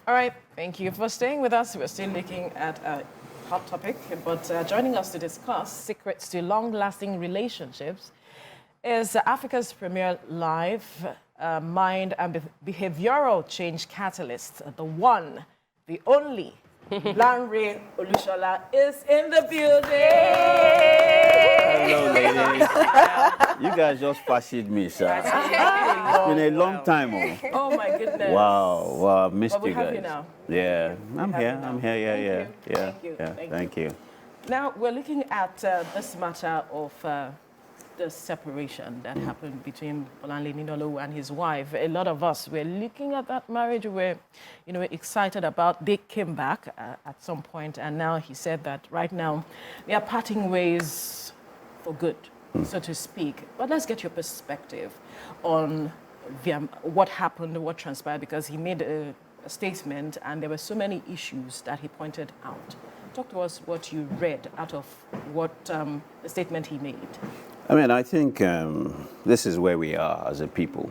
All right, thank you for staying with us. We're still looking at a hot topic, but joining us to discuss secrets to long-lasting relationships is Africa's premier live mind and behavioral change catalyst, the one, the only, Lanre Olusola is in the building. Hello, ladies. You guys just fashied me, sir. It's been a long time. Oh my goodness. Wow, I've missed you guys. You now. Yeah, I'm here. Yeah. Thank you. Now we're looking at this matter of the separation that happened between Ninalowo and his wife. A lot of us were looking at that marriage. We're, excited about. They came back at some point, and now he said that right now they are parting ways for good, so to speak. But let's get your perspective on what happened, what transpired, because he made a statement, and there were so many issues that he pointed out. Talk to us what you read out of what the statement he made. I mean, I think this is where we are as a people.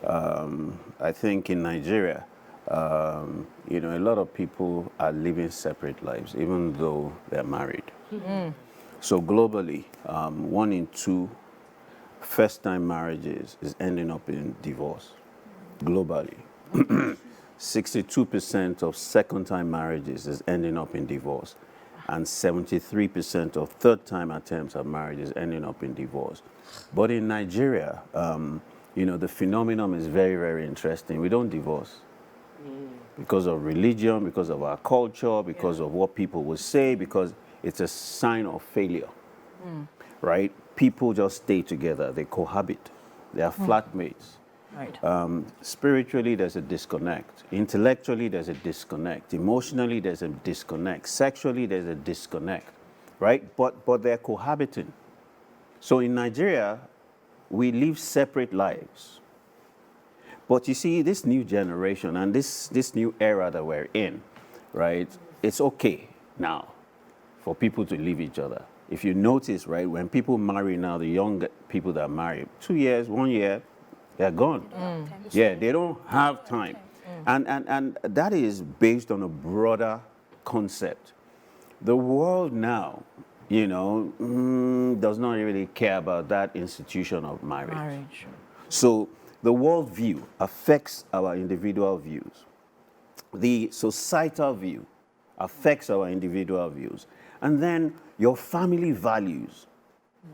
I think in Nigeria, a lot of people are living separate lives, even though they're married. So globally, 1 in 2 first-time marriages is ending up in divorce. Globally, 62% of second-time marriages is ending up in divorce. And 73% of third-time attempts at marriage is ending up in divorce. But in Nigeria, the phenomenon is very, very interesting. We don't divorce because of religion, because of our culture, because of what people will say, because it's a sign of failure, right? People just stay together. They cohabit. They are flatmates. Right. Spiritually, there's a disconnect. Intellectually, there's a disconnect. Emotionally, there's a disconnect. Sexually, there's a disconnect, right? But they're cohabiting. So in Nigeria, we live separate lives. But you see, this new generation and this new era that we're in, right? It's okay now for people to leave each other. If you notice, right, when people marry now, the young people that marry, 2 years, 1 year, they're gone. Yeah, they don't have time. And that is based on a broader concept. The world now, does not really care about that institution of marriage. So the world view affects our individual views. The societal view affects our individual views. And then your family values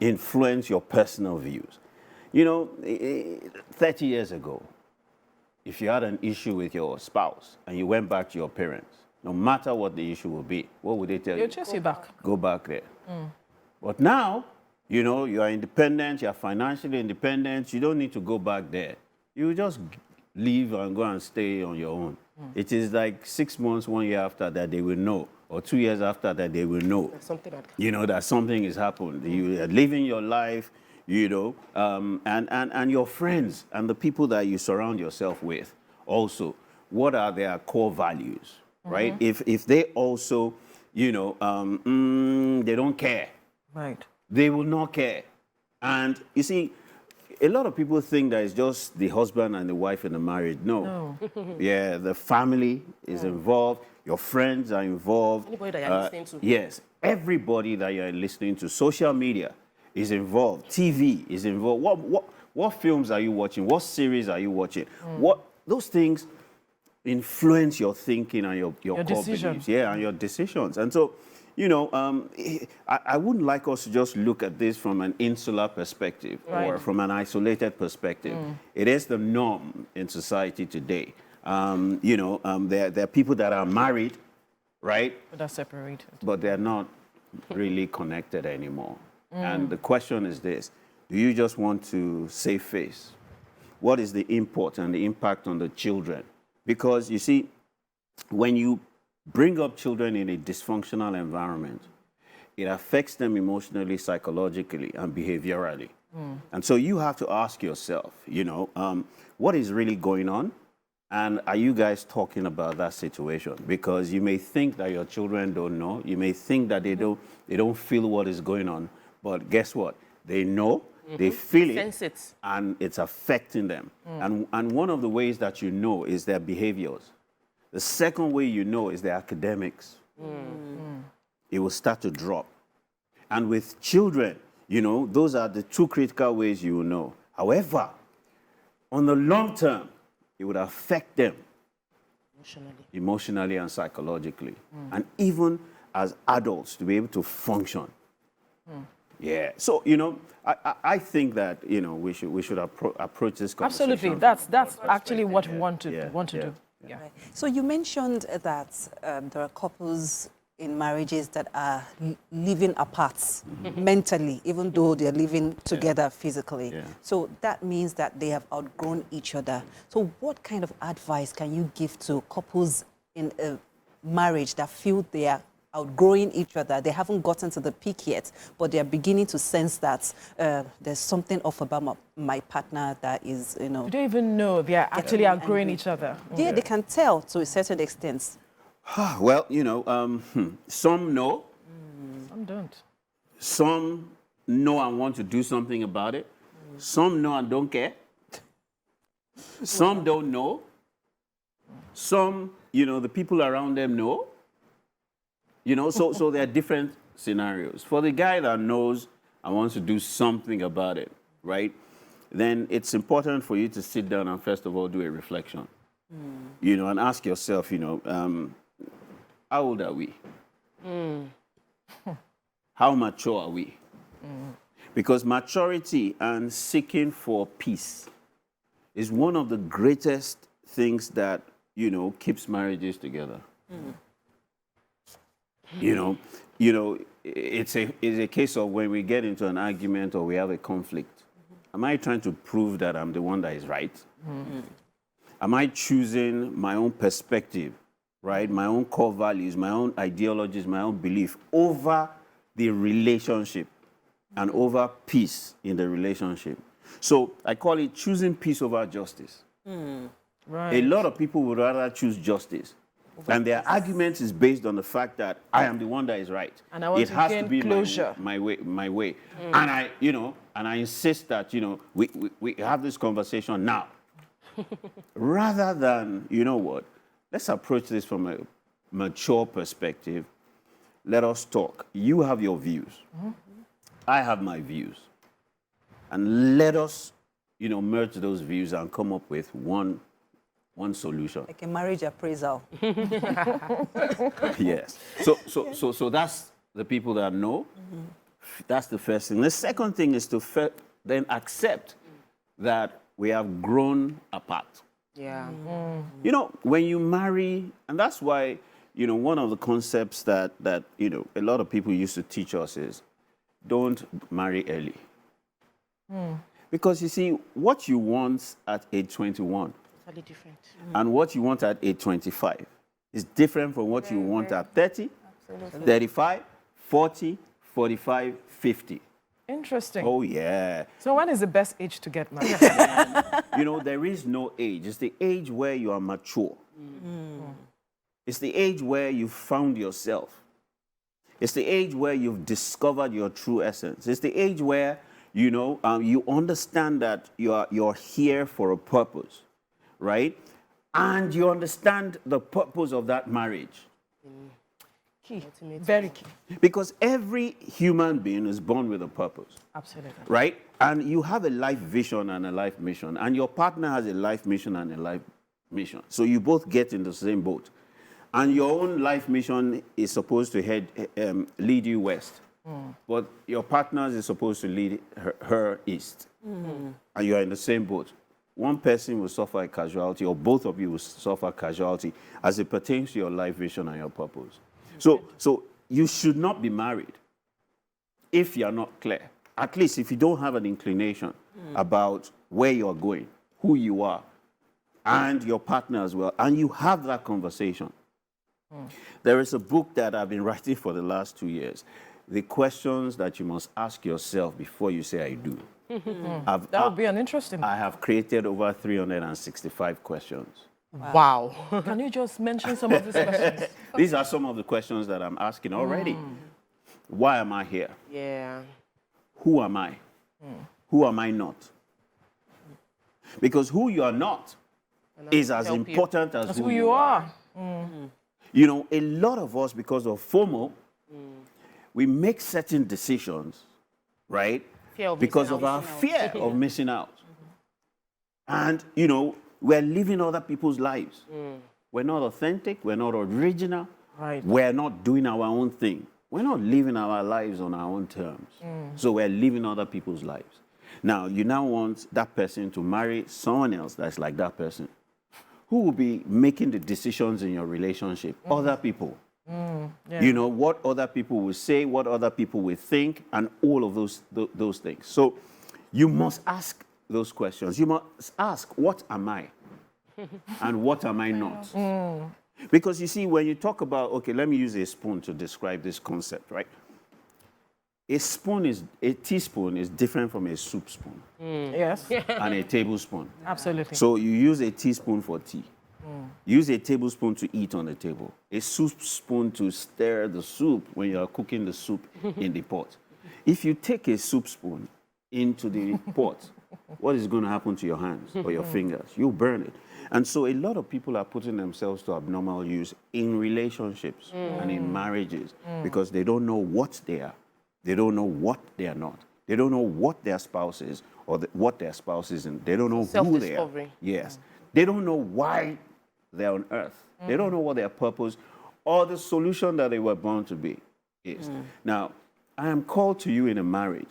influence your personal views. 30 years ago, if you had an issue with your spouse and you went back to your parents, no matter what the issue will be, what would they tell you? They'll chase you back. Go back there. But now, you are independent, you are financially independent, you don't need to go back there. You just leave and go and stay on your own. It is like 6 months, 1 year after that they will know, or 2 years after that they will know, that something has happened. You are living your life, and your friends and the people that you surround yourself with also, what are their core values, right? If they also, they don't care, right? They will not care. And you see, a lot of people think that it's just the husband and the wife in the marriage. No. Yeah, the family is involved. Your friends are involved. Anybody that you're listening to. Yes, everybody that you're listening to. Social media is involved. TV is involved. What films are you watching? What series are you watching? Those things influence your thinking and your core beliefs. Yeah, and your decisions. And so, I wouldn't like us to just look at this from an insular perspective or from an isolated perspective. It is the norm in society today. There are people that are married, right? But are separated. But they're not really connected anymore. And the question is this: do you just want to save face? What is the import and the impact on the children? Because you see, when you bring up children in a dysfunctional environment, it affects them emotionally, psychologically, and behaviorally. And so you have to ask yourself, what is really going on? And are you guys talking about that situation? Because you may think that your children don't know. You may think that they don't feel what is going on. But guess what? They know, they feel it, and it's affecting them. And one of the ways that you know is their behaviors. The second way you know is the academics. It will start to drop. And with children, you know, those are the two critical ways you will know. However, on the long term, it would affect them emotionally and psychologically. And even as adults to be able to function. Yeah. So, you know, I think that, you know, we should approach this conversation. Absolutely. That's actually what we want to do. Yeah. Right. So you mentioned that there are couples in marriages that are living apart mentally, even though they're living together physically. Yeah. So that means that they have outgrown each other. So what kind of advice can you give to couples in a marriage that feel they are outgrowing each other? They haven't gotten to the peak yet, but they're beginning to sense that there's something off about my partner that is, you know... You don't even know they're actually outgrowing each other. Yeah, they can tell to a certain extent. Well, you know, some know. Some don't. Some know and want to do something about it. Some know and don't care. Some don't know. Some, you know, the people around them know. You know, so there are different scenarios. For the guy that knows and wants to do something about it, right, then it's important for you to sit down and first of all do a reflection. You know, and ask yourself, you know, how old are we? How mature are we? Because maturity and seeking for peace is one of the greatest things that, you know, keeps marriages together. You know, it's a case of when we get into an argument or we have a conflict. Am I trying to prove that I'm the one that is right? Am I choosing my own perspective, right? My own core values, my own ideologies, my own belief over the relationship and over peace in the relationship? So I call it choosing peace over justice. Right. A lot of people would rather choose justice. And their argument is based on the fact that I am the one that is right. And I want it to has gain to be closure. my way. And I, you know, and I insist that, you know, we have this conversation now. Rather than, you know what, let's approach this from a mature perspective. Let us talk. You have your views. I have my views. And let us, you know, merge those views and come up with one solution. Like a marriage appraisal. Yes. So that's the people that know. That's the first thing. The second thing is to then accept that we have grown apart. Yeah. You know, when you marry, and that's why, you know, one of the concepts that you know, a lot of people used to teach us is don't marry early. Because you see, what you want at age 21 Totally different. and what you want at age 25 is different from what you want at 30, 35, 40, 45, 50. Interesting. Oh, yeah. So when is the best age to get married? You know, there is no age. It's the age where you are mature. It's the age where you've found yourself. It's the age where you've discovered your true essence. It's the age where, you know, you understand that you're here for a purpose, right? And you understand the purpose of that marriage. Key. Very key. Because every human being is born with a purpose. Absolutely. Right? And you have a life vision and a life mission. And your partner has a life mission and a life mission. So you both get in the same boat. And your own life mission is supposed to lead you west. But your partner's is supposed to lead her east. And you are in the same boat. One person will suffer a casualty, or both of you will suffer a casualty as it pertains to your life vision and your purpose. So you should not be married if you're not clear. At least if you don't have an inclination about where you're going, who you are, and your partner as well, and you have that conversation. There is a book that I've been writing for the last 2 years. The questions that you must ask yourself before you say I do. That would be an interesting. I have created over 365 questions. Wow. Can you just mention some of these questions? These are some of the questions that I'm asking already. Why am I here? Yeah. Who am I? Who am I not? Because who you are not is as important as That's who who you are. You know, a lot of us, because of FOMO, we make certain decisions, right? Fear of Because missing of out. our fear of missing out. And, you know, we're living other people's lives. We're not authentic. We're not original. Right. We're not doing our own thing. We're not living our lives on our own terms. So we're living other people's lives. Now, you now want that person to marry someone else that's like that person. Who will be making the decisions in your relationship? Other people. Yeah. You know, what other people will say, what other people will think, and all of those things. So you must ask those questions. You must ask, what am I? And what am I not? Because you see, when you talk about, okay, let me use a spoon to describe this concept, right? A teaspoon is different from a soup spoon Yes. and a tablespoon. Absolutely. So you use a teaspoon for tea. Use a tablespoon to eat on the table. A soup spoon to stir the soup when you are cooking the soup in the pot. If you take a soup spoon into the pot, what is going to happen to your hands or your fingers? You'll burn it. And so a lot of people are putting themselves to abnormal use in relationships and in marriages because they don't know what they are. They don't know what they are not. They don't know what their spouse is or what their spouse isn't. They don't know who they are. Self-discovery. Yes. They don't know why they're on earth. They don't know what their purpose or the solution that they were born to be is. Now, I am called to you in a marriage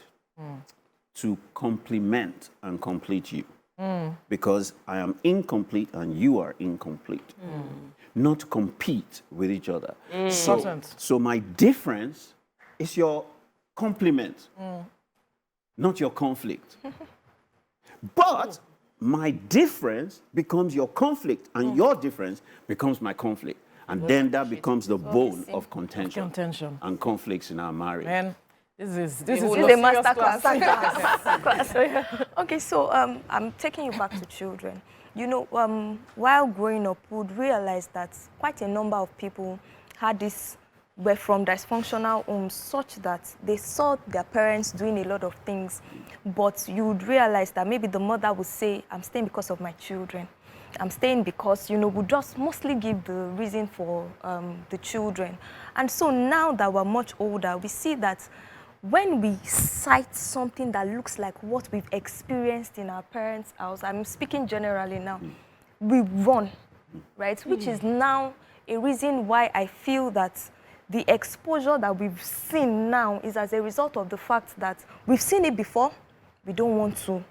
to complement and complete you because I am incomplete and you are incomplete. Not compete with each other. So my difference is your complement, not your conflict. But my difference becomes your conflict, and your difference becomes my conflict. And then that becomes the bone of contention and conflicts in our marriage. Man, this is This a is a serious masterclass. Okay, so I'm taking you back to children. You know, while growing up, we would realize that quite a number of people were from dysfunctional homes such that they saw their parents doing a lot of things, but you would realize that maybe the mother would say, I'm staying because of my children. I'm staying because, you know, we just mostly give the reason for the children. And so now that we're much older, we see that when we cite something that looks like what we've experienced in our parents' house, I'm speaking generally now, we run, right? Which is now a reason why I feel that the exposure that we've seen now is as a result of the fact that we've seen it before, we don't want to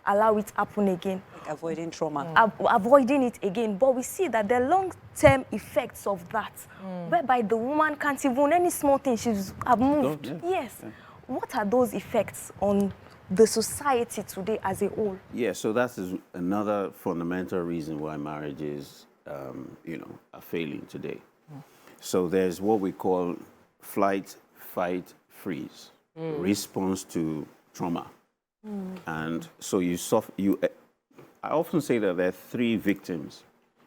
allow it happen again. Like avoiding trauma. Avoiding it again. But we see that there are long-term effects of that, whereby the woman can't even, any small thing, she's moved. Yes. What are those effects on the society today as a whole? Yeah, so that is another fundamental reason why marriages, are failing today. So there's what we call flight, fight, freeze, response to trauma. And so I often say that there are three victims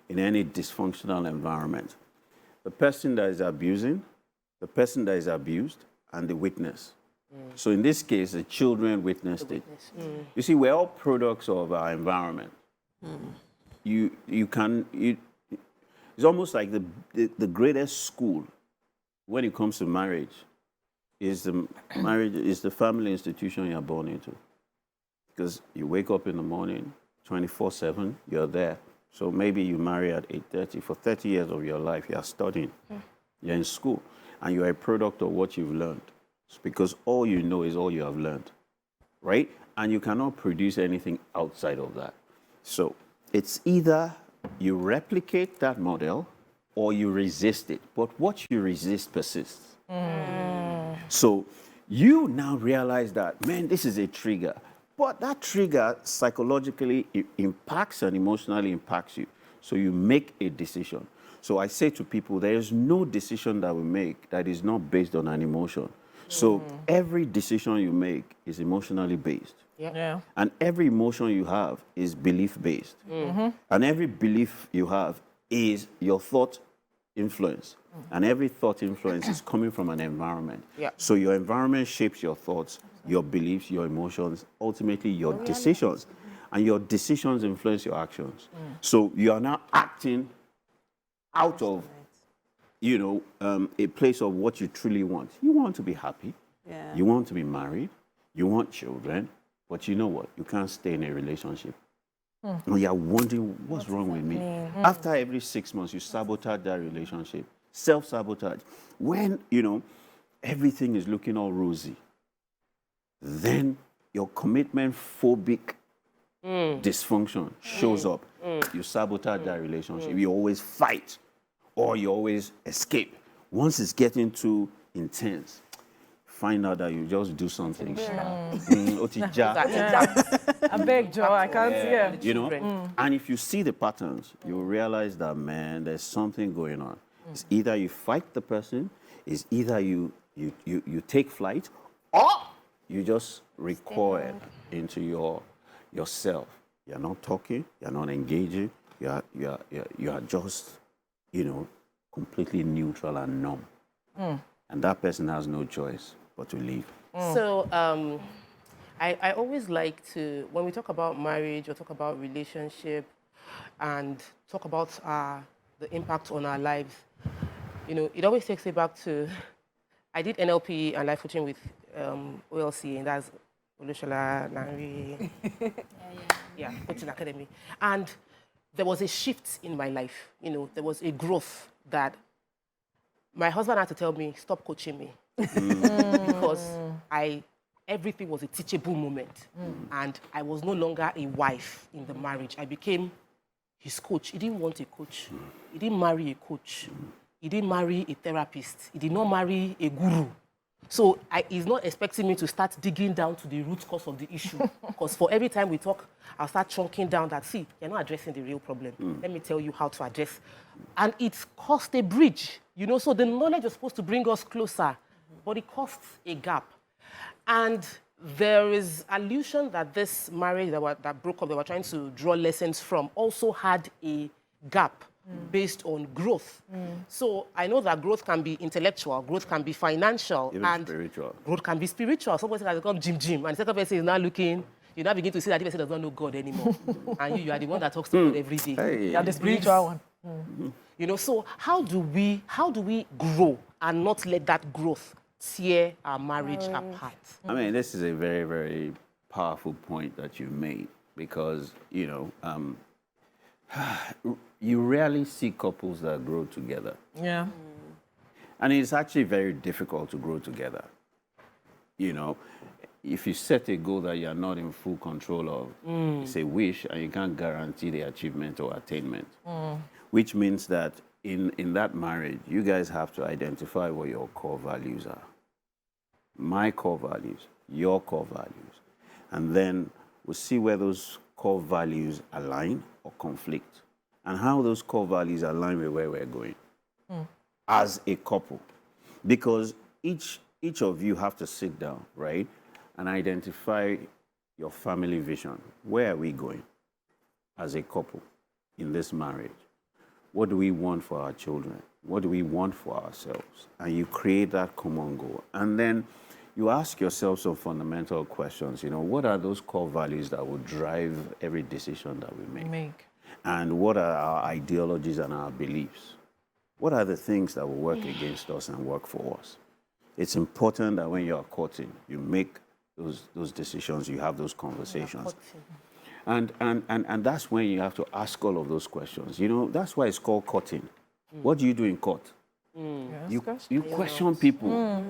in any dysfunctional environment. The person that is abusing, the person that is abused, and the witness. So in this case, the children witnessed it. You see, we're all products of our environment. It's almost like the greatest school when it comes to marriage is the family institution you're born into. Because you wake up in the morning, 24/7, you're there. So maybe you marry at 8:30. For 30 years of your life, you're studying. You're in school. And you're a product of what you've learned. It's because all you know is all you have learned. Right? And you cannot produce anything outside of that. So it's either you replicate that model or you resist it. But what you resist persists. So you now realize that, man, this is a trigger. But that trigger psychologically impacts and emotionally impacts you. So you make a decision. So I say to people, there is no decision that we make that is not based on an emotion. So every decision you make is emotionally based. Yeah. And every emotion you have is belief-based. And every belief you have is your thought influence. And every thought influence is coming from an environment. So your environment shapes your thoughts, your beliefs, your emotions, ultimately your decisions. And your decisions influence your actions. So you are now acting out of, a place of what you truly want. You want to be happy. Yeah. You want to be married. You want children. But you know what? You can't stay in a relationship. And you're wondering, what's wrong with me? After every 6 months, you sabotage that relationship. Self-sabotage. When, everything is looking all rosy, then your commitment phobic dysfunction shows up. You sabotage that relationship. You always fight or you always escape. Once it's getting too intense, find out that you just do something. I beg, Joe, I can't hear. And if you see the patterns, you'll realize that, man, there's something going on. It's either you fight the person, it's either you take flight, or you just recoil into yourself. You're not talking, you're not engaging, you are just, completely neutral and numb. And that person has no choice but to leave. So I always like to, when we talk about marriage or talk about relationship and talk about the impact on our lives, it always takes me back to, I did NLP and life coaching with OLC, and that's Olusola, Lanre, Coaching Academy. And there was a shift in my life. There was a growth that my husband had to tell me, stop coaching me. Because everything was a teachable moment. And I was no longer a wife in the marriage. I became his coach. He didn't want a coach. He didn't marry a coach. He didn't marry a therapist. He did not marry a guru. So he's not expecting me to start digging down to the root cause of the issue. Because for every time we talk, I'll start chunking down that, see, you're not addressing the real problem. Let me tell you how to address. And it's caused a bridge, so the knowledge was supposed to bring us closer, but it caused a gap. And there is allusion that this marriage that broke up, they were trying to draw lessons from, also had a gap based on growth. So I know that growth can be intellectual, growth can be financial, Even and spiritual. growth can be spiritual. Somebody has become Jim, and the second person is now looking, you now begin to see that the person does not know God anymore. And you are the one that talks to God every day. Hey. Yeah, the spiritual one. So how do we grow and not let that growth tear our marriage apart? I mean, this is a very, very powerful point that you made because, you rarely see couples that grow together. Yeah. And it's actually very difficult to grow together. If you set a goal that you're not in full control of, it's a wish and you can't guarantee the achievement or attainment. Which means that in that marriage, you guys have to identify what your core values are. My core values, your core values. And then we'll see where those core values align or conflict, and how those core values align with where we're going as a couple. Because each of you have to sit down, right, and identify your family vision. Where are we going as a couple in this marriage? What do we want for our children? What do we want for ourselves? And you create that common goal. And then you ask yourself some fundamental questions. What are those core values that will drive every decision that we make? And what are our ideologies and our beliefs? What are the things that will work against us and work for us? It's important that when you are courting, you make those decisions, you have those conversations. And that's when you have to ask all of those questions. That's why it's called courting. What do you do in court? You question people.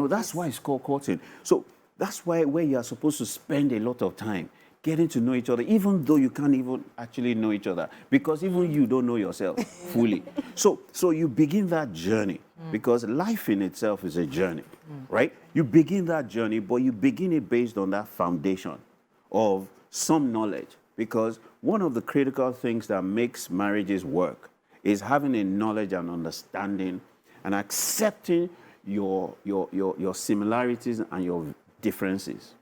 That's why it's called courting. So that's why where you are supposed to spend a lot of time getting to know each other, even though you can't even actually know each other, because even you don't know yourself fully. So you begin that journey, because life in itself is a journey, right? You begin that journey, but you begin it based on that foundation of some knowledge, because one of the critical things that makes marriages work is having a knowledge and understanding and accepting your similarities and your differences.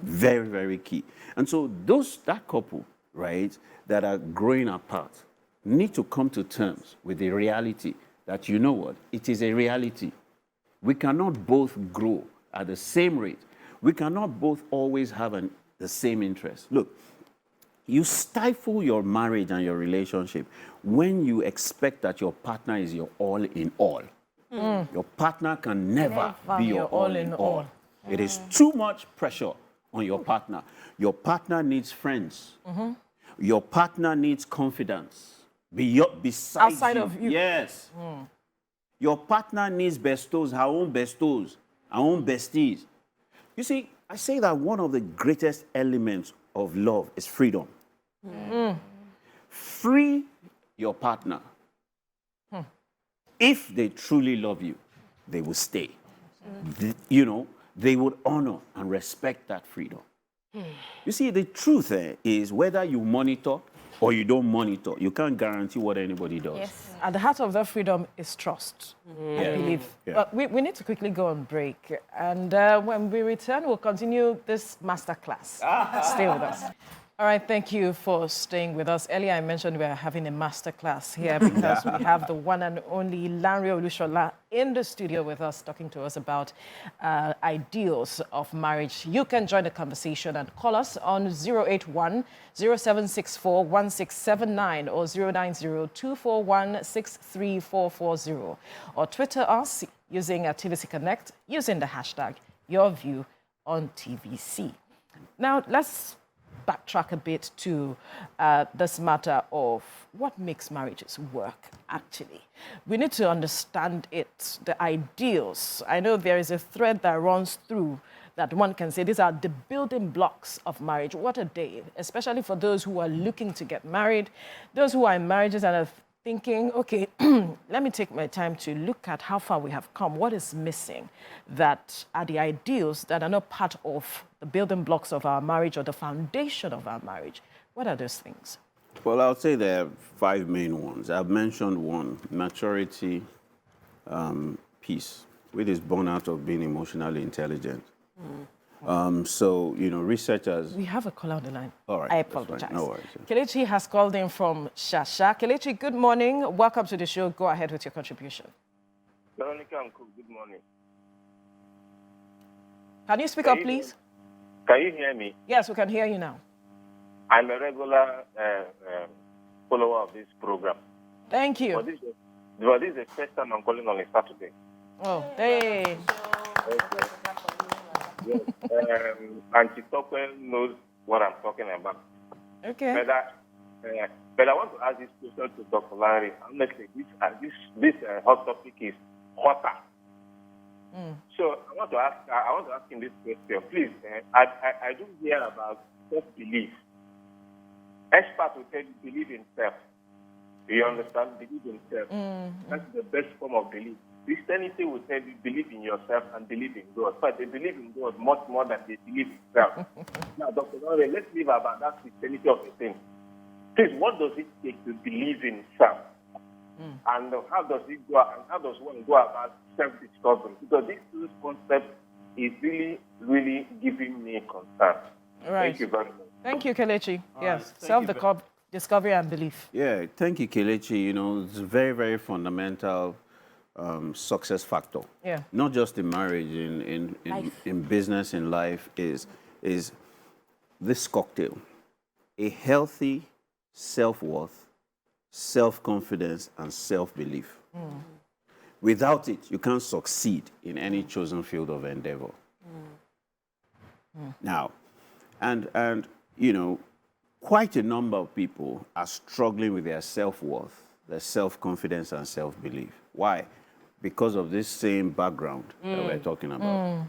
Very, very key. And so that couple, right, that are growing apart need to come to terms with the reality that, it is a reality. We cannot both grow at the same rate. We cannot both always have the same interest. Look, You stifle your marriage and your relationship when you expect that your partner is your all in all. Your partner can never be your all in all. It is too much pressure on your partner. Your partner needs friends. Your partner needs confidence. Besides Outside of you. Yes. Your partner needs bestos, her own besties. You see, I say that one of the greatest elements of love is freedom. Free your partner. If they truly love you, they will stay. They would honor and respect that freedom. You see, the truth is whether you monitor or you don't monitor, you can't guarantee what anybody does. Yes. At the heart of that freedom is trust, I believe. Yeah. But we need to quickly go on break. And when we return, we'll continue this masterclass. Stay with us. All right, thank you for staying with us. Earlier, I mentioned we are having a masterclass here because we have the one and only Lanre Olusola in the studio with us, talking to us about ideals of marriage. You can join the conversation and call us on 081-0764-1679 or 090-241-63440, or Twitter us using TVC Connect using the hashtag YourView on TVC. Now, let's backtrack a bit to this matter of what makes marriages work, actually. We need to understand it, the ideals. I know there is a thread that runs through that one can say these are the building blocks of marriage. What a day, especially for those who are looking to get married, those who are in marriages and are thinking, okay, let me take my time to look at how far we have come, what is missing, that are the ideals that are not part of the building blocks of our marriage or the foundation of our marriage. What are those things? Well, I'll say there are 5 main ones. I've mentioned one, maturity, peace, which is born out of being emotionally intelligent. So, researchers... We have a call on the line. All right. I apologize. No worries. Kelechi has called in from Shasha. Kelechi, good morning. Welcome to the show. Go ahead with your contribution. Veronica and Cook, good morning. Can you speak up, please? Can you hear me? Yes, we can hear you now. I'm a regular follower of this program. Thank you. But this is the first time I'm calling on a Saturday. Oh, hey. Yes. Auntie Topper knows what I'm talking about. Okay. But I want to ask this question to Dr. Lanre. Honestly, this hot topic is hotter. So I want to ask him this question, please. I do hear about self-belief. Experts will tell you believe in self. Do you understand? Believe in self. That's the best form of belief. Christianity will tell you believe in yourself and believe in God. But they believe in God much more than they believe in self. Now, Dr. Lanre, let's leave about that Christianity of the thing. Please, what does it take to believe in self? And how does it go? And how does one go about self-discovery? Because this concept is really, really giving me concern. Right. Thank you very much. Thank you, Kelechi. Yes, thank you self-discovery and belief. Yeah, thank you, Kelechi. It's a very, very fundamental success factor. Yeah. Not just in marriage, in business, in life, is this cocktail. A healthy self-worth, self-confidence, and self-belief. Without it, you can't succeed in any chosen field of endeavor. Now, and quite a number of people are struggling with their self-worth, their self-confidence, and self-belief. Why? Because of this same background that we're talking about.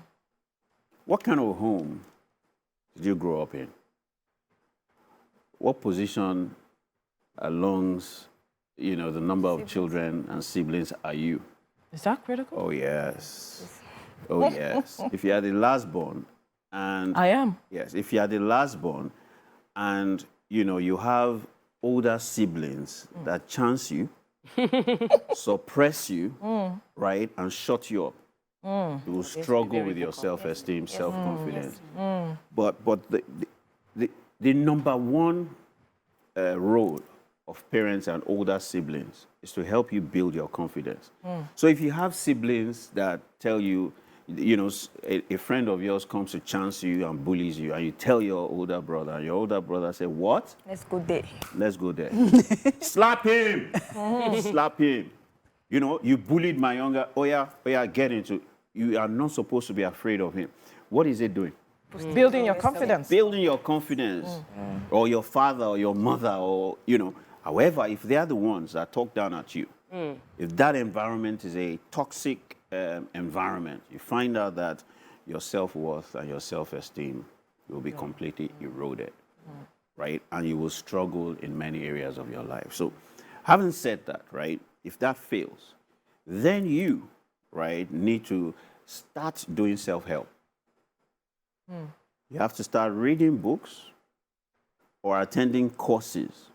What kind of home did you grow up in? What position alongs, the number of children and siblings are you? Is that critical? Oh, yes. Oh, yes. If you are the last born and... I am. Yes, if you are the last born and, you have older siblings that chance you, suppress you, right, and shut you up, you will struggle with your self-esteem, self-confidence. But the number one role of parents and older siblings is to help you build your confidence. So if you have siblings that tell you, you know, a friend of yours comes to chance you and bullies you, and you tell your older brother, and your older brother say, what? Let's go there. Let's go there. Slap him. Slap him. You know, you bullied my younger, oh yeah, get into. You are not supposed to be afraid of him. What is it doing? Building your confidence. Building your confidence. Or your father or your mother or, you know, however, if they are the ones that talk down at you, if that environment is a toxic environment, you find out that your self-worth and your self-esteem will be completely eroded, right? And you will struggle in many areas of your life. So having said that, right, if that fails, then you, right, need to start doing self-help. You have to start reading books or attending courses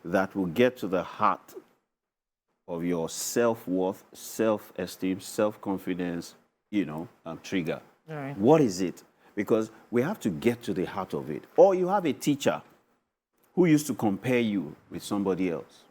that will get to the heart of your self-worth, self-esteem, self-confidence, you know, trigger. All right. What is it? Because we have to get to the heart of it. Or you have a teacher who used to compare you with somebody else,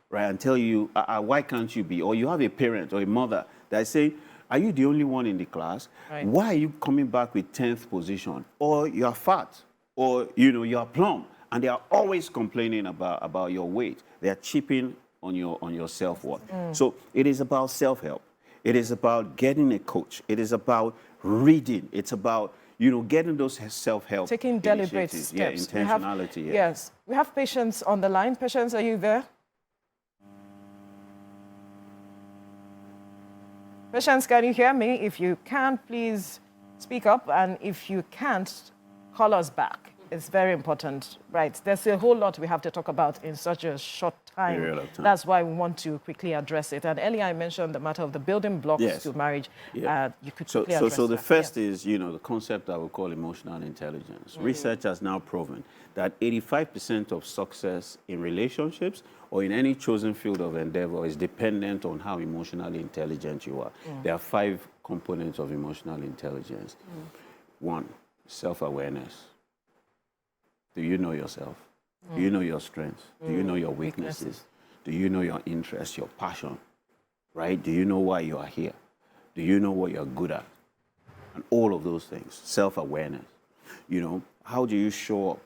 right, and tell you, why can't you be? Or you have a parent or a mother that say, are you the only one in the class? Right. Why are you coming back with 10th position? Or you are fat, or you know, you are plump, and they are always complaining about your weight. They are chipping on your self-worth. So it is about self-help. It is about getting a coach. It is about reading. It's about, you know, getting those self-help Taking deliberate initiatives. steps. Yeah, intentionality. Yes. We have Patience on the line. Patience, are you there? Patience, can you hear me? If you can, please speak up. And if you can't, call us back. It's very important, right? There's a whole lot we have to talk about in such a short time. Period of time. That's why we want to quickly address it. And earlier I mentioned the matter of the building blocks Yes. to marriage. Yeah. You could So quickly address the that. first is, you know, the concept I would call emotional intelligence. Research has now proven that 85% of success in relationships or in any chosen field of endeavor is dependent on how emotionally intelligent you are. There are 5 components of emotional intelligence. 1, self-awareness. Do you know yourself? Do you know your strengths? Do you know your weaknesses? Do you know your interests, your passion? Right? Do you know why you are here? Do you know what you're good at? And all of those things. Self-awareness. You know, how do you show up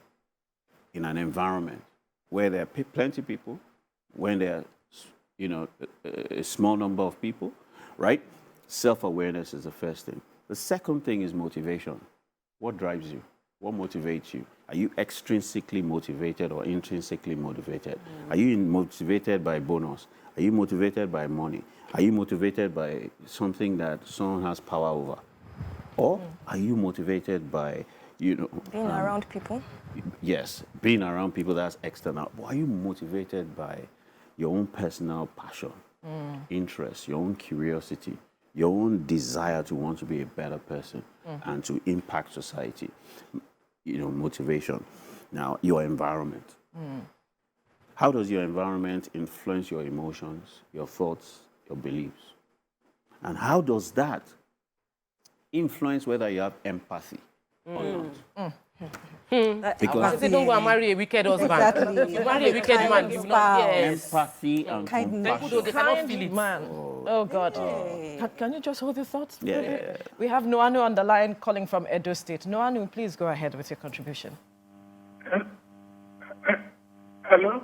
in an environment where there are plenty of people, when there are, you know, a small number of people, right? Self-awareness is the first thing. The second thing is motivation. What drives you? What motivates you? Are you extrinsically motivated or intrinsically motivated? Are you motivated by bonus? Are you motivated by money? Are you motivated by something that someone has power over? Or are you motivated by, you know... Being around people. Yes, being around people, that's external. But are you motivated by your own personal passion, interest, your own curiosity, your own desire to want to be a better person and to impact society? You know, motivation. Now, your environment. How does your environment influence your emotions, your thoughts, your beliefs? And how does that influence whether you have empathy or not? Because Say don't go and marry a wicked husband. Exactly. You marry a wicked man, you will not. Yes. empathy and Kindness. compassion. They cannot feel it. Man. Oh, God. Can you just hold your thoughts? Yeah. We have Noanu on the line calling from Edo State. Noanu, please go ahead with your contribution. Hello?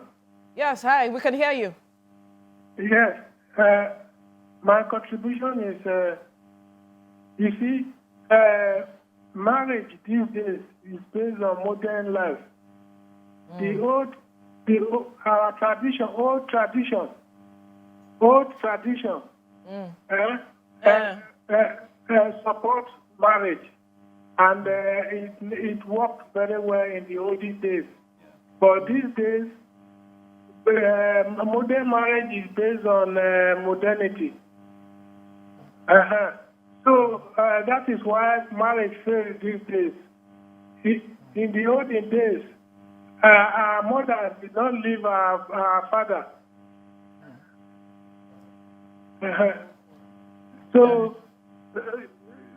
Yes, hi, we can hear you. Yes. My contribution is, you see, marriage these days is based on modern life. Our tradition, old tradition, support marriage. And it worked very well in the olden days. But these days, modern marriage is based on modernity. So that is why marriage fails these days. In the olden days, our mother did not leave our father. So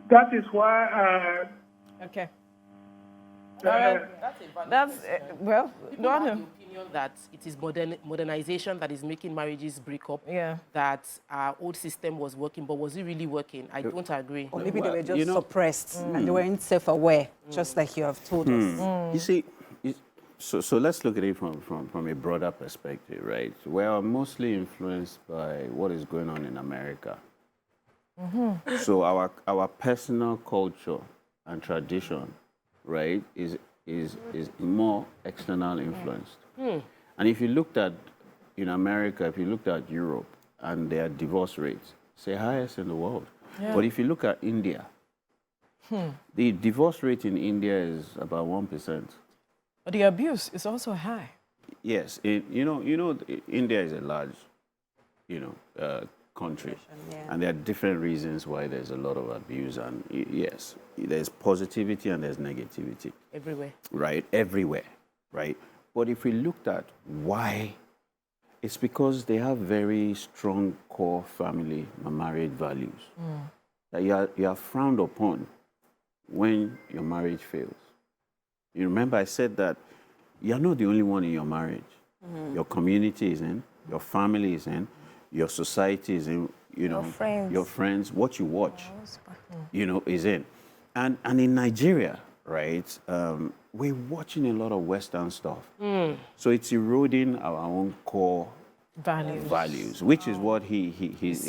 that is why. Okay. That's, well, People have no. the opinion that it is modernization that is making marriages break up. Yeah. That our old system was working, but was it really working? I don't agree. Or maybe they were just you know- suppressed and they weren't self-aware, just like you have told us. You see, so let's look at it from a broader perspective, right? We are mostly influenced by what is going on in America. So our personal culture and tradition, right, is more external influenced. And if you looked at in America, if you looked at Europe and their divorce rates, it's the highest in the world. But if you look at India, the divorce rate in India is about 1%. But the abuse is also high. Yes, India is a large, country, and there are different reasons why there's a lot of abuse. And yes, there's positivity and there's negativity. Everywhere. Right, everywhere, right? But if we looked at why, it's because they have very strong core family and marriage values that you are frowned upon when your marriage fails. You remember I said that you're not the only one in your marriage. Your community is in, your family is in, your society is in, your friends, what you watch, is in. And in Nigeria, right, we're watching a lot of Western stuff. So it's eroding our own core values, which is what he's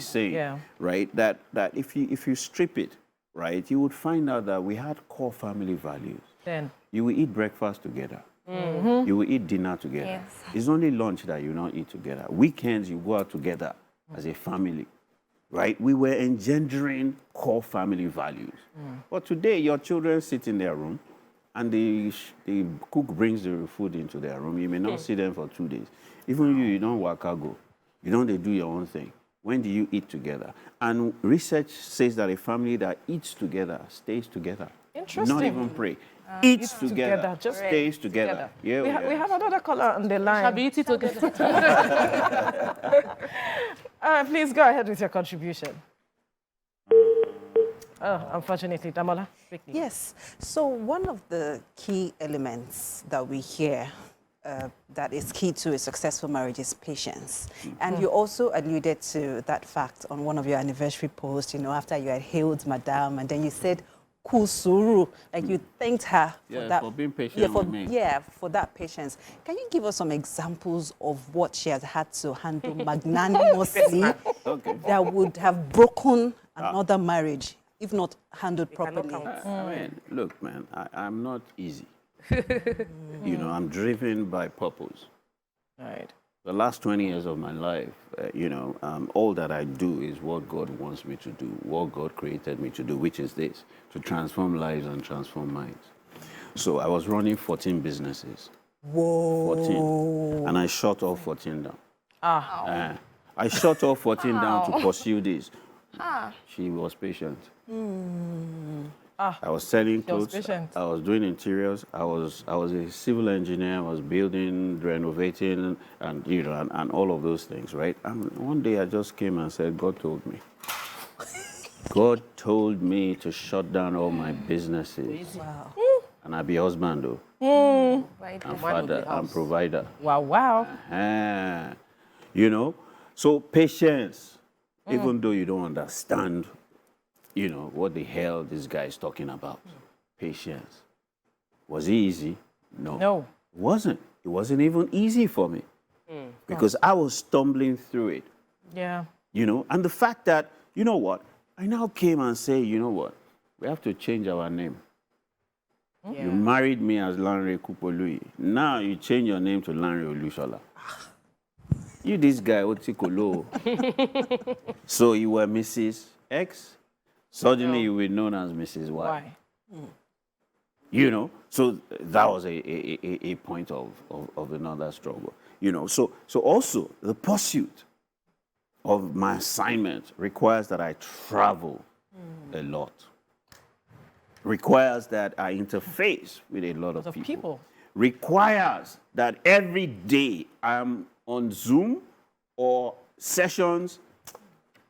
saying, right? That if you strip it, right, you would find out that we had core family values. Then you will eat breakfast together. You will eat dinner together. Yes. It's only lunch that you don't eat together. Weekends, you go out together as a family, right? We were engendering core family values. But today, your children sit in their room, and the cook brings the food into their room. You may not see them for 2 days. Even you don't work out, go. You don't do your own thing. When do you eat together? And research says that a family that eats together stays together. Interesting. Not even pray. Eats together, just stays together. Yeah, we have another caller on the line. Shall we eat it together? Please go ahead with your contribution. Oh, unfortunately, Damola, quickly. Yes. So one of the key elements that we hear that is key to a successful marriage is patience. And you also alluded to that fact on one of your anniversary posts, after you had hailed Madame, and then you said, Kusuru, like you thanked her for being patient with me. Yeah, for that patience. Can you give us some examples of what she has had to handle magnanimously that would have broken another marriage, if not handled properly? I mean, look, man, I'm not easy. I'm driven by purpose. Right. The last 20 years of my life, all that I do is what God wants me to do, what God created me to do, which is this, to transform lives and transform minds. So I was running 14 businesses. Whoa. 14. And I shut all 14 down. I shut all 14 down to pursue this. She was patient. I was selling clothes. I was doing interiors. I was a civil engineer. I was building, renovating, and and all of those things, right? And one day I just came and said, God told me. God told me to shut down all my businesses. Wow. And I be husband, though. And father and provider. Wow. So patience, even though you don't understand what the hell this guy is talking about. Patience. Was it easy? No. It wasn't. It wasn't even easy for me. Because I was stumbling through it. Yeah. And the fact that, I now came and say, we have to change our name. Yeah. You married me as Lanre Kupolui. Now you change your name to Lanre Olusola. You this guy, Otikolo. So you were Mrs. X. Suddenly you were known as Mrs. Y. So that was a point of another struggle. So also the pursuit of my assignment requires that I travel a lot. Requires that I interface with a lot of people. Requires that every day I'm on Zoom or sessions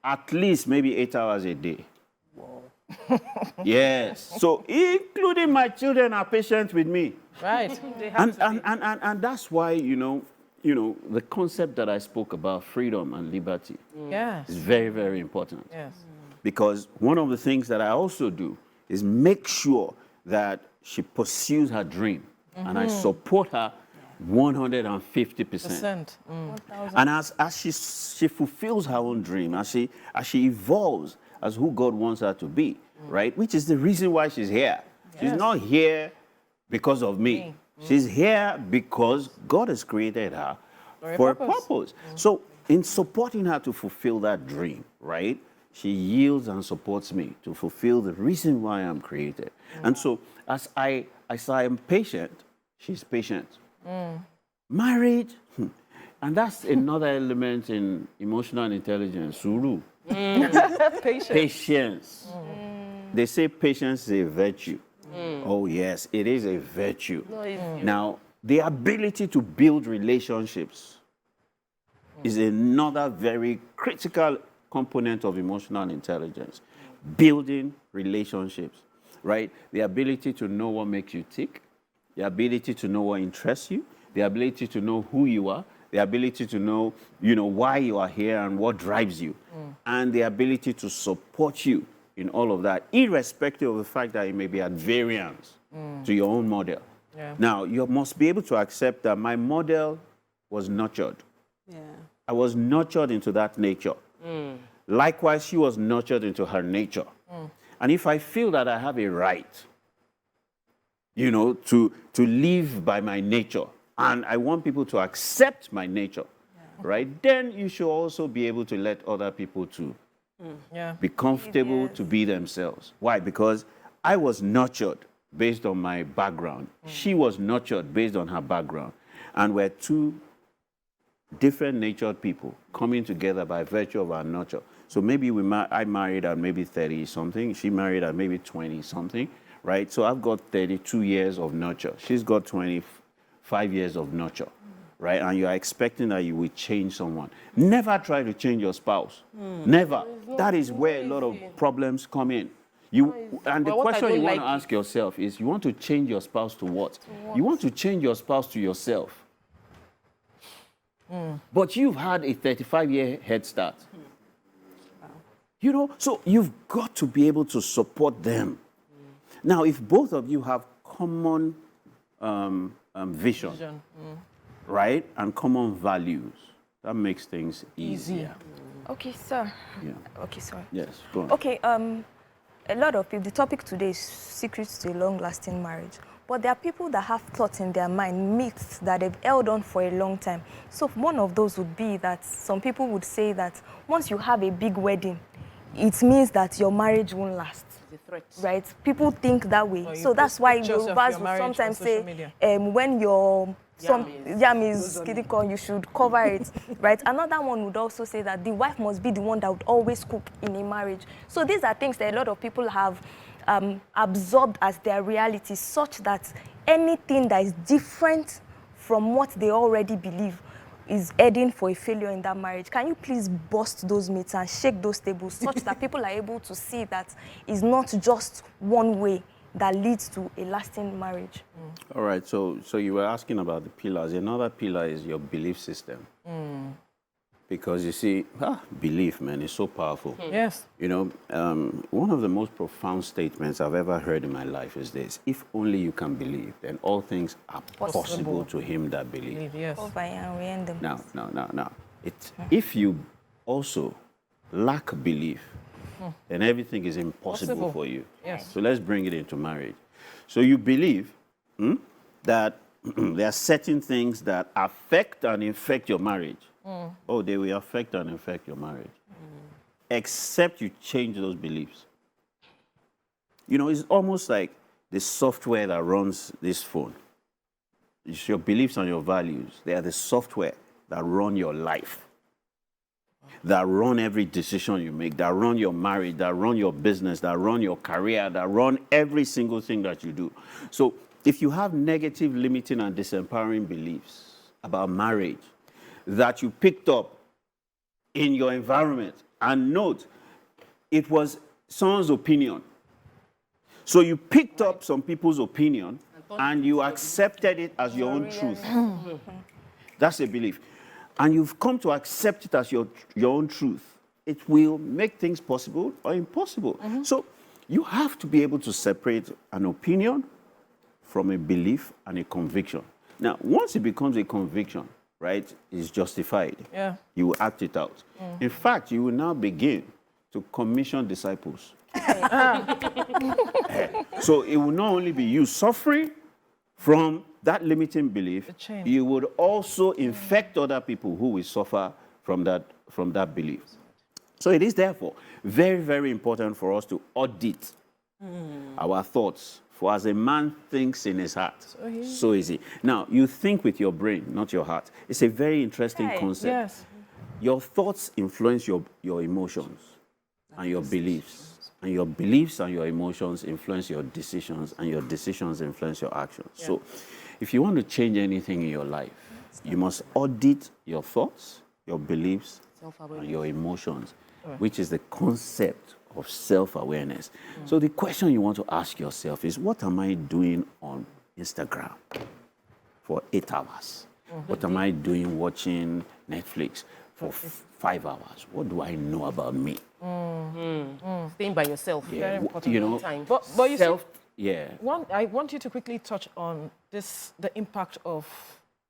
at least maybe 8 hours a day. Yes. So including my children are patient with me. Right. They have to be. And that's why, the concept that I spoke about, freedom and liberty, Yes. is very, very important. Yes. Because one of the things that I also do is make sure that she pursues her dream. And I support her 150%. And as she fulfills her own dream, as she evolves as who God wants her to be, right? Which is the reason why she's here. She's not here because of me. She's here because God has created her for a purpose. So in supporting her to fulfill that dream, right? She yields and supports me to fulfill the reason why I'm created. And so as I am patient, she's patient. Marriage, and that's another element in emotional intelligence, suru. Patience. They say patience is a virtue. Oh yes, it is a virtue. Now, the ability to build relationships is another very critical component of emotional intelligence. Building relationships, right? The ability to know what makes you tick, the ability to know what interests you, the ability to know who you are, the ability to know, why you are here and what drives you, and the ability to support you in all of that, irrespective of the fact that it may be at variance to your own model. Yeah. Now, you must be able to accept that my model was nurtured. Yeah. I was nurtured into that nature. Likewise, she was nurtured into her nature. And if I feel that I have a right, to live by my nature, and I want people to accept my nature, right? Then you should also be able to let other people to be comfortable to be themselves. Why? Because I was nurtured based on my background. She was nurtured based on her background. And we're two different natured people coming together by virtue of our nurture. So maybe I married at maybe 30-something. She married at maybe 20-something, right? So I've got 32 years of nurture. She's got 25 years of nurture, right? And you are expecting that you will change someone. Never try to change your spouse. Never. That is where a lot of problems come in. And the question you want to ask yourself is, you want to change your spouse to what? You want to change your spouse to yourself. But you've had a 35-year head start. So you've got to be able to support them. Now, if both of you have common vision, right, and common values, that makes things easier. Okay, sir. Yeah. Okay, sorry. Yes, go on. Okay, a lot of people, the topic today is secrets to a long-lasting marriage. But there are people that have thoughts in their mind, myths that they've held on for a long time. So one of those would be that some people would say that once you have a big wedding, it means that your marriage won't last. It's a threat. Right? People think that way. So that's why Yorubas will sometimes say, when your yam is kidiko, you should cover it. Right? Another one would also say that the wife must be the one that would always cook in a marriage. So these are things that a lot of people have absorbed as their reality, such that anything that is different from what they already believe is heading for a failure in that marriage. Can you please bust those myths and shake those tables such that people are able to see that it's not just one way that leads to a lasting marriage? All right, so you were asking about the pillars. Another pillar is your belief system. Because you see, belief, man, is so powerful. Yes. One of the most profound statements I've ever heard in my life is this: if only you can believe, then all things are possible to him that believes. Yes. Now. If you also lack belief, then everything is impossible for you. Yes. So let's bring it into marriage. So you believe that there are certain things that affect and infect your marriage. Oh, they will affect and infect your marriage. Except you change those beliefs. It's almost like the software that runs this phone. It's your beliefs and your values. They are the software that run your life, that run every decision you make, that run your marriage, that run your business, that run your career, that run every single thing that you do. So if you have negative, limiting, and disempowering beliefs about marriage that you picked up in your environment, and note, it was someone's opinion, So you picked up some people's opinion and you accepted it as your own truth. That's a belief. And you've come to accept it as your own truth. It will make things possible or impossible. So you have to be able to separate an opinion from a belief and a conviction. Now, once it becomes a conviction, right, it's justified. Yeah. You will act it out. In fact, you will now begin to commission disciples. So it will not only be you suffering from that limiting belief, you would also infect other people who will suffer from that belief. So it is therefore very, very important for us to audit our thoughts. For as a man thinks in his heart, so is he. Now, you think with your brain, not your heart. It's a very interesting concept. Yes. Your thoughts influence your emotions and your beliefs. And your beliefs and your emotions influence your decisions, and your decisions influence your actions. Yeah. So if you want to change anything in your life, you must audit your thoughts, your beliefs, and your emotions, which is the concept of self-awareness. So the question you want to ask yourself is, what am I doing on Instagram for 8 hours? What am I doing watching Netflix for 5 hours? What do I know about me? Staying by yourself. Yeah. Very important. You know, time. But you see, I want you to quickly touch on the impact of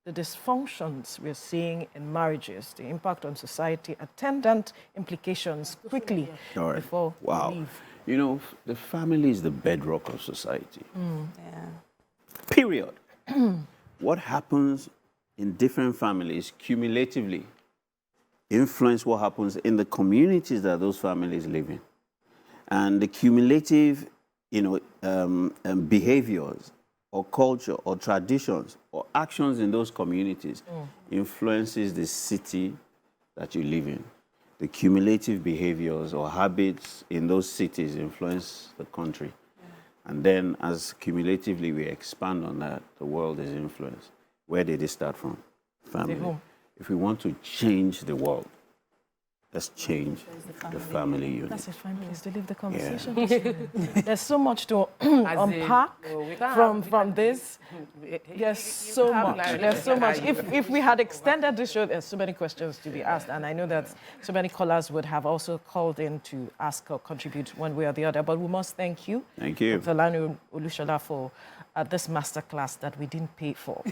the dysfunctions we're seeing in marriages, the impact on society, attendant implications quickly before we leave. You know, the family is the bedrock of society. Period. What happens in different families cumulatively influence what happens in the communities that those families live in. And the cumulative, behaviors or culture or traditions or actions in those communities influences the city that you live in. The cumulative behaviors or habits in those cities influence the country. And then as cumulatively we expand on that, the world is influenced. Where did it start from? Family. If we want to change the world, let's change the family unit. That's a fine place to leave the conversation. Yeah. There's so much to unpack from this. There's so much. There's so much. If we had extended this show, there's so many questions to be asked. And I know that so many callers would have also called in to ask or contribute one way or the other. But we must thank you. Thank you. Dr. Lanre Olusola for this masterclass that we didn't pay for.